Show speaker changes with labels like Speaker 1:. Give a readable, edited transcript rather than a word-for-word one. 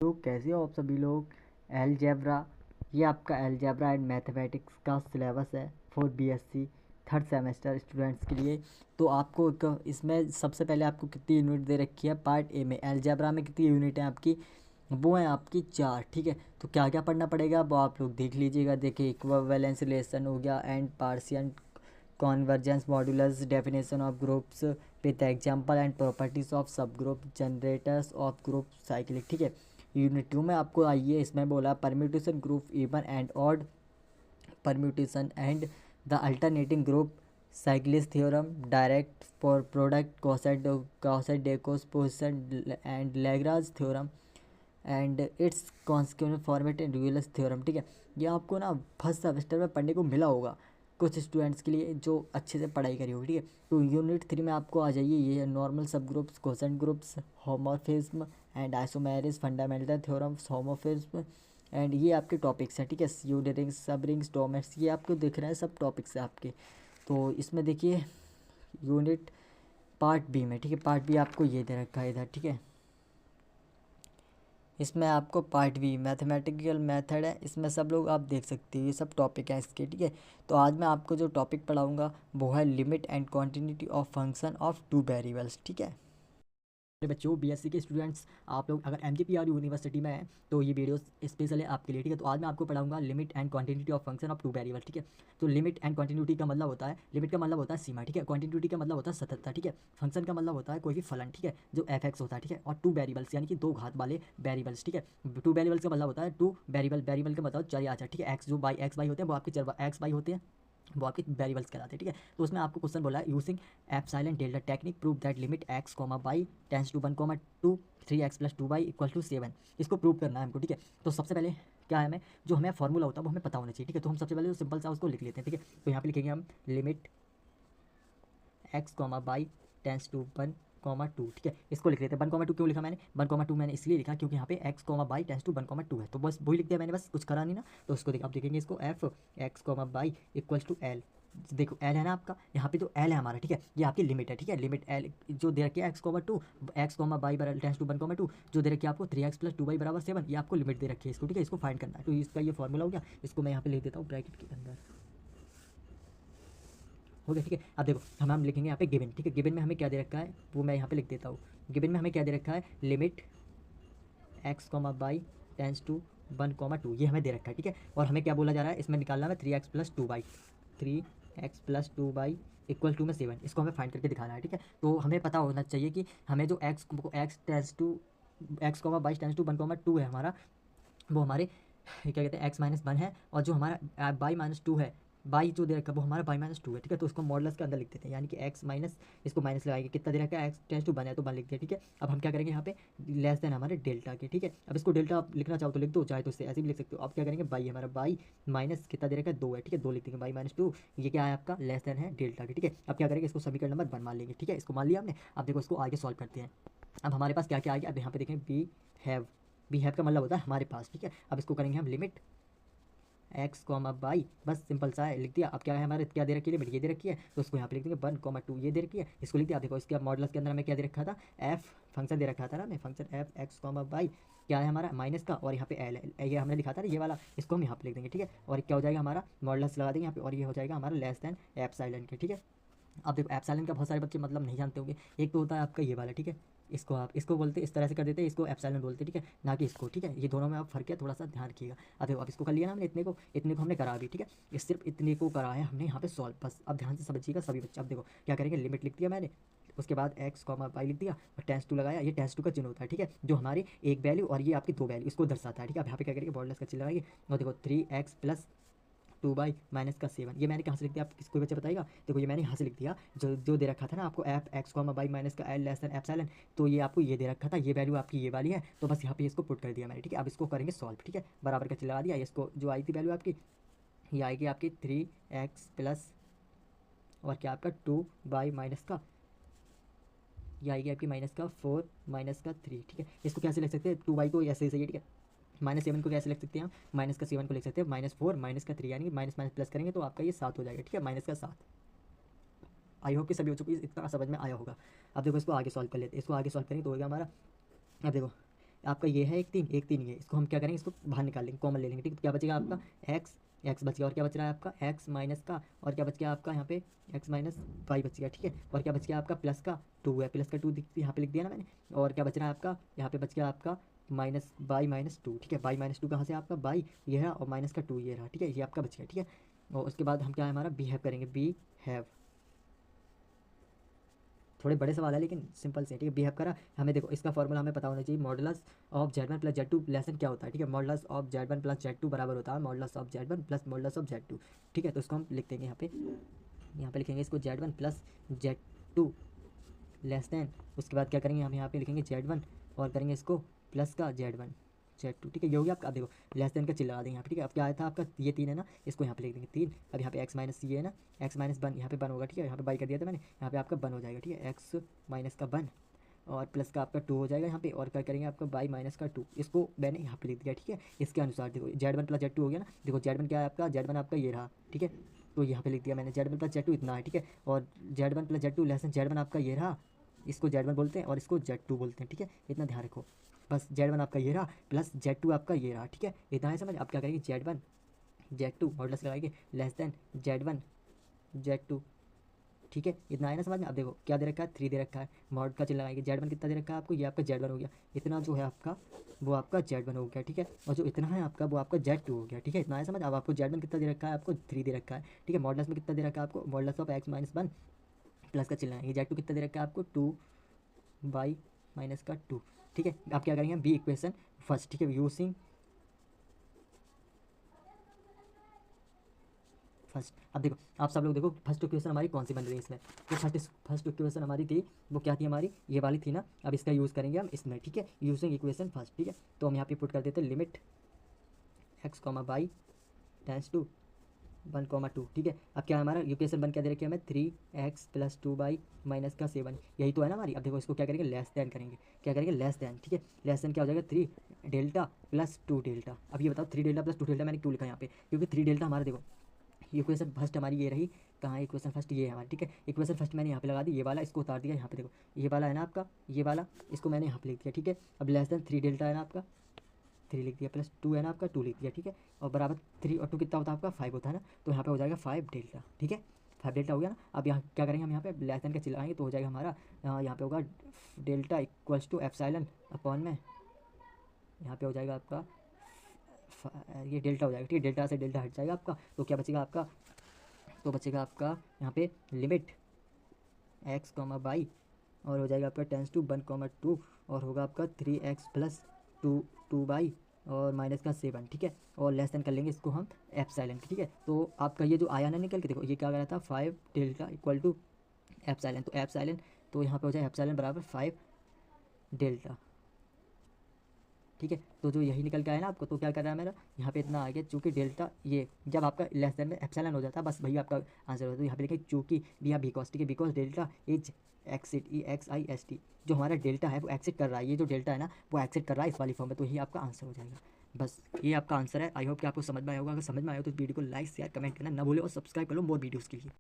Speaker 1: तो कैसे हो आप सभी लोग। अलजेब्रा, ये आपका अलजेब्रा एंड मैथमेटिक्स का सिलेबस है for BSc third semester students के लिए। तो आपको इसमें सबसे पहले आपको कितनी यूनिट दे रखी है। पार्ट ए में अलजेब्रा में कितनी यूनिट है आपकी, वो है आपकी 4। ठीक है, तो क्या क्या पढ़ना पड़ेगा वो आप लोग देख लीजिएगा। देखिए, इक्विवेलेंस रिलेशन हो गया, and partial convergence, modulus, definition of groups with example and properties of sub group, generators of group cyclic. ठीक है, यूनिट 2 में आपको आइए, इसमें बोला permutation group even and odd permutation and the alternating group, Cyclist theorem, direct for product, Cauchy-Decomposition and Lagrange theorem and it's consequent format and dual theorem. ठीक है, ये आपको ना फर्स्ट सेमेस्टर में पढ़ने को मिला होगा कुछ स्टूडेंट्स के लिए जो अच्छे से पढ़ाई करी होगी। ठीक है, तो यूनिट 3 में आपको आ जाइए, ये है normal sub groups, quotient groups, homomorphism and isomorphism, fundamental theorems, homomorphism and ये आपके टॉपिक्स हैं। ठीक है, unit rings, sub rings, domains, ये आपको दिख रहे हैं सब टॉपिक्स हैं आपके। तो इसमें देखिए यूनिट पार्ट बी में, ठीक है, पार्ट बी आपको ये दे रखा है इधर। ठीक है, इसमें आपको पार्ट बी मैथमेटिकल मेथड है, इसमें सब लोग आप देख सकते हो, ये सब टॉपिक हैं इसके। ठीक है, तो आज मैं आपको जो टॉपिक पढ़ाऊंगा वो है limit and quantity of function of two variables. ठीक है मेरे बच्चों, बीएससी के स्टूडेंट्स, आप लोग अगर एमजीपीआर यूनिवर्सिटी में हैं तो ये वीडियो स्पेशल है आपके लिए। ठीक है, तो आज मैं आपको पढ़ाऊंगा limit and quantity of function of two variable. ठीक है, तो लिमिट एंड क्वांटिटी का मतलब होता है, लिमिट का मतलब होता है सीमा। ठीक है, क्वांटिटी का मतलब होता है सततता। ठीक है, फंक्शन का मतलब होता है कोई भी फलन। ठीक है, जो एफ एक्स होता है। ठीक है, और टू वेरिएबल्स यानी कि दो घात वाले वेरिएबल्स। ठीक है, टू वेरिएबल्स का मतलब होता है टू वेरिएबल, वेरिएबल का मतलब चर या अचर। ठीक है, एक्स जो बाई एक्स बाई होते हैं वो आपके चर एक्स बाई होते हैं, वो आपके वेरिएबल्स कहलाते हैं। ठीक है, तो उसमें आपको क्वेश्चन बोला है using epsilon delta technique prove that limit x comma y tends to 1,2 3x plus 2y equal to 7। इसको प्रूव करना है हमको। ठीक है, तो सबसे पहले क्या है, हमें जो हमें फॉर्मूला होता है वो हमें पता होना चाहिए। ठीक है, तो हम सबसे पहले तो सिंपल सा उसको लिख लेते हैं। ठीक है, तो यहाँ पे लिखेंगे हम limit x comma y tends to 1,2। ठीक है, इसको लिख लेते हैं। 1,2 क्यों लिखा मैंने, 1,2 मैंने इसलिए लिखा क्योंकि यहाँ पे x comma y tends to 1,2 है, तो बस वही लिख दिया मैंने, बस कुछ करा नहीं ना। तो उसको अब देखेंगे इसको f x comma y equals to l. देखो एल है ना आपका, यहाँ पे तो एल है हमारा। ठीक है, ये आपकी लिमिट है। ठीक है, लिमिट एल जो दे रखी है x comma two, x comma by बराबर टेंस टू 1,2 जो दे रखी है आपको 3x प्लस 2y बराबर 7, ये आपको लिमिट दे रखी है इसको। ठीक है, इसको फाइंड करना है, तो इसका ये फॉर्मूला हो गया, इसको मैं यहाँ पे लिख देता हूँ ब्रैकेट के अंदर। हो गया। ठीक है, अब देखो हम लिखेंगे यहाँ पे गिवन। ठीक है, गिवन में हमें क्या दे रखा है वो मैं यहाँ पे लिख देता हूँ। गिवन में हमें क्या दे रखा है, limit x comma y tends to 1,2 ये हमें दे रखा है। ठीक है, और हमें क्या बोला जा रहा है, इसमें निकालना है 3x plus 2y, 3x plus 2y equal to में 7, इसको हमें फाइंड करके दिखाना है। ठीक है, तो हमें पता होना चाहिए कि हमें जो x tends to x comma y tends to 1,2 है हमारा, वो हमारे क्या कहते हैं x-1 है, और जो हमारा बाई माइनस टू है, बाई जो दे रखा है वो हमारा बाई माइनस टू है। ठीक है, तो उसको मॉडल्स के अंदर लिख देते हैं, यानी कि एक्स माइनस, इसको माइनस लगाएंगे, कितना दे रखा है एक्स टेंस टू 1 है तो 1 लिख दिया। ठीक है, अब हम क्या करेंगे यहाँ पे लेस देन हमारे डेल्टा के। ठीक है, अब इसको डेल्टा आप लिखना चाहो तो लिख दो, चाहे तो इससे ऐसे भी लिख सकते हो। अब क्या करेंगे, बाई हमारा बाई माइनस कितना दे रखा है 2 है। ठीक है, 2 लिख देंगे, बाई माइनस टू, ये क्या है आपका लेस देन है डेल्टा के। ठीक है, अब क्या करेंगे, इसको समीकरण नंबर 1 मान लेंगे। ठीक है, इसको मान लिया हमने। अब देखो इसको आगे सॉल्व करते हैं। अब हमारे पास क्या क्या आ गया, अब यहाँ पे देखें हैव बी हैव का मतलब होता है हमारे पास। ठीक है, अब इसको करेंगे हम लिमिट एक्स कॉमा बाई, बस सिंपल सा है, लिख दिया। अब क्या है हमारे, क्या दे रखी है लिमिट, ये दे रखी है, तो उसको यहाँ पे लिख देंगे 1,2 ये दे रखी है, इसको लिख दिया। देखो इसके मॉडल्स के अंदर हमें क्या दे रखा था, एफ फंक्शन दे रखा था ना हमें, function F x comma by क्या है हमारा माइनस का, और यहाँ पे एल है, ये हमने लिखा था ना ये वाला, इसको हम यहाँ पे लिख देंगे। ठीक है, और क्या हो जाएगा हमारा मॉडल्स लगा देंगे यहाँ पे, और ये हो जाएगा हमारा लेस देन एप्सिलॉन के। ठीक है, अब देखो एप्सिलॉन का बहुत सारे बच्चे मतलब नहीं जानते होंगे, एक तो होता है आपका ये वाला। ठीक है, इसको आप इसको बोलते इस तरह से कर देते हैं, इसको एप्सिलॉन बोलते हैं। ठीक है, ना कि इसको। ठीक है, ये दोनों में आप फर्क है, थोड़ा सा ध्यान रखिएगा। अब देखो अब इसको कर लिया ना हमने, इतने को हमने करा भी। ठीक है, इस सिर्फ इतने को करा है हमने यहाँ पे सॉल्व, बस अब ध्यान से समझिएगा सभी बच्चे। अब देखो क्या करेंगे, लिमिट लिख दिया मैंने, उसके बाद एक्स कॉमा वाई लिख दिया और टेंस टू लगाया, ये टेंस टू का चिन्ह होता है। ठीक है, जो हमारी एक वैल्यू और ये आपकी दो वैल्यू इसको दर्शाता है। ठीक है, अब यहाँ पे क्या करेंगे, बॉर्डलेस का चिन्ह लगाएंगे, और देखो 3x प्लस 2 माइनस का 7, ये मैंने कहाँ से लिख दिया, आप किसको बच्चे बताएगा। देखो ये मैंने यहाँ से लिख दिया, जो जो दे रखा था ना आपको F x comma by minus का एल लेस देन एप्सिलॉन, तो ये आपको ये दे रखा था, ये वैल्यू आपकी ये वाली है, तो बस यहाँ पे इसको पुट कर दिया मैंने। ठीक है, अब इसको करेंगे सॉल्व। ठीक है, बराबर का चिन्ह लगा दिया, इसको जो आई थी वैल्यू आपकी, ये आएगी आपकी 3x प्लस और क्या आपका 2 माइनस का, ये आएगी आपकी माइनस का 4 माइनस का 3। ठीक है, इसको कैसे लिख सकते हैं, 2 तो ऐसे ही सही है। ठीक है, -7 को कैसे लिख सकते हैं हम, -7 को लिख सकते हैं -4 माइनस का 3, यानी माइनस माइनस प्लस करेंगे तो आपका ये 7 हो जाएगा। ठीक है, -7। आई होप कि सभी बच्चों को इतना समझ में आया होगा। अब देखो इसको आगे सॉल्व कर लेते हैं, इसको आगे सॉल्व करेंगे तो हो गया हमारा। अब देखो आपका ये है एक तीन ये, इसको हम क्या करेंगे, इसको बाहर निकाल लेंगे, कॉमन ले लेंगे, ठीक है। तो क्या बचेगा आपका एक्स बच गया, और क्या बच रहा है आपका एक्स माइनस का, और क्या बच गया आपका यहाँ पे एक्स माइनस वाई बच गया, ठीक है। और क्या बच गया आपका प्लस का टू है, प्लस का टू यहाँ पे लिख दिया ना मैंने। और क्या बच रहा है आपका यहाँ पे बच गया आपका माइनस बाई माइनस टू, ठीक है। बाई माइनस टू कहाँ से आपका बाई ये रहा, और माइनस का टू ये रहा, ठीक है। ये आपका बच गया, ठीक है। और उसके बाद हम क्या है हमारा बी हैव करेंगे, बी हैव, थोड़े बड़े सवाल है लेकिन सिंपल से, ठीक है। बिहेव करा हमें, देखो इसका फॉर्मूला हमें पता होना चाहिए, modulus of Z1 plus Z2 lesson क्या होता है, ठीक है। Modulus of Z1 plus Z2 बराबर होता है modulus of Z1 plus modulus of Z2, ठीक है। तो इसको हम लिख देंगे यहाँ पे लिखेंगे इसको Z1 plus Z2 less than, उसके बाद क्या करेंगे हम यहाँ पे लिखेंगे Z1 और करेंगे इसको प्लस का Z2, ठीक है। ये हो गया आपका। अब देखो लेस देन का चिल्ला देंगे यहाँ पे, ठीक है। अब क्या आया था आपका ये 3 है ना, इसको यहाँ पे लिख देंगे 3। अब यहाँ पे एक्स माइनस ये है ना, एक्स माइनस वन, यहाँ पे बन होगा, ठीक है। यहाँ पे बाई कर दिया था मैंने, यहाँ पे आपका बन हो जाएगा, ठीक है। एक्स माइनस का वन और प्लस का आपका 2 हो जाएगा यहाँ पे, और क्या करेंगे आपका बाई माइनस का 2, इसको मैंने यहाँ पे लिख दिया, ठीक है। इसके अनुसार देखो Z1 प्लस Z2 हो गया ना, देखो Z1 क्या है आपका, Z1 आपका ये रहा, ठीक है। तो यहाँ पे लिख दिया मैंने Z1 प्लस Z2 इतना है, ठीक है। और Z1 plus Z2 less than Z1 आपका ये रहा, इसको Z1 बोलते हैं और इसको Z2 बोलते हैं, ठीक है। इतना ध्यान रखो, बस Z1 आपका ये रहा प्लस Z2 आपका ये रहा, ठीक है। इतना है समझ। अब क्या करेंगे Z1 Z2 मॉडुलस लगाएंगे लेस देन Z1 Z2, ठीक है। इतना है ना समझ में। अब देखो क्या दे रखा है 3 दे रखा है, मॉड का चिन्ह लगाएंगे, Z1 कितना दे रखा है आपको, ये आपका Z1 हो गया, इतना जो है आपका वो आपका Z1 हो गया, ठीक है। और जो इतना है आपका वो आपका Z2 हो गया, ठीक है। इतना है समझ। अब आपको Z1 कितना दे रखा है, आपको 3 दे रखा है, ठीक है। मॉडुलस में कितना दे रखा है आपको, modulus of x minus one plus का चिन्ह है, ये Z2 कितना दे रखा है आपको 2 बाई माइनस का 2, ठीक है। अब क्या करेंगे हम बी इक्वेशन फर्स्ट, ठीक है, यूजिंग फर्स्ट। अब देखो आप सब लोग देखो फर्स्ट इक्वेशन हमारी कौन सी बन रही है इसमें, तो फर्स्ट इक्वेशन हमारी थी वो क्या थी हमारी, ये वाली थी ना। अब इसका यूज़ करेंगे हम इसमें, ठीक है, यूजिंग इक्वेशन फर्स्ट, ठीक है। तो हम यहाँ पे पुट कर देते हैं limit x comma y tends to 1,2, ठीक है। अब क्या हमारा इक्वेशन बन क्या दे रखी है हमें 3x प्लस 2 बाई माइनस का 7, यही तो है ना हमारी। अब देखो इसको क्या करेंगे लेस देन करेंगे, क्या करेंगे लेस देन, ठीक है। लेस देन क्या हो जाएगा 3 डेल्टा प्लस 2 डेल्टा। अब ये बताओ 3 डेल्टा प्लस 2 डेल्टा मैंने क्यों लिखा यहाँ पे, क्योंकि 3 डेल्टा हमारा देखो इक्वेशन फर्स्ट हमारी ये रही, कहाँ है इक्वेशन फर्स्ट, ये है हमारी, ठीक है। इक्वेशन फर्स्ट मैंने यहाँ पे लगा दी, ये वाला इसको उतार दिया यहाँ पे, देखो ये वाला है ना आपका, ये वाला इसको मैंने यहाँ पे लिख दिया, ठीक है। अब लेस देन 3 डेल्टा है ना आपका, 3 लिख दिया, प्लस 2 है ना आपका 2 लिख दिया, ठीक है। और बराबर 3 और 2 कितना होता है आपका 5 होता है ना, तो यहाँ पे हो जाएगा 5 डेल्टा, ठीक है। 5 डेल्टा हो गया ना। अब यहाँ क्या करेंगे हम यहाँ पे लेस देन का चिल्लाएंगे तो हो जाएगा हमारा यहाँ पे होगा delta equals to epsilon upon में, यहाँ पे हो जाएगा आपका ये डेल्टा हो जाएगा, ठीक है। डेल्टा से डेल्टा हट जाएगा आपका, तो क्या बचेगा आपका, तो बचेगा आपका यहाँ पे लिमिट एक्स कॉमा बाई, और हो जाएगा आपका टेंस टू 1,2, और होगा आपका 3x प्लस 2 बाई और माइनस का 7, ठीक है। और लेस देन कर लेंगे इसको हम एप्सिलॉन, ठीक है। तो आपका ये जो आया ना निकल के देखो ये क्या कर रहा था 5 डेल्टा इक्वल टू एप्सिलॉन, तो एप्सिलॉन तो यहाँ पे हो जाए एप्सिलॉन बराबर 5 डेल्टा, ठीक है। तो जो यही निकल के आया ना आपको, तो क्या कर रहा है मेरा यहाँ पे इतना आ गया, चूँकि डेल्टा ये जब आपका लेस देन में एप्सिलॉन हो जाता है बस वही आपका आंसर होता है। तो यहाँ पे लिखें चूँकि या बिकॉज, ठीक है, because delta is exit EXIST, जो हमारा डेल्टा है वो एक्सिट कर रहा है, ये जो डेल्टा है ना वो एक्सिट कर रहा है इस वाली फॉर्म में, तो यही आपका आंसर हो जाएगा। बस ये आपका आंसर है। आई होप कि आपको समझ में आया होगा। अगर समझ में आया हो तो वीडियो को लाइक शेयर कमेंट करना ना भूले, और सब्सक्राइब कर लो मोर वीडियोज़ के लिए।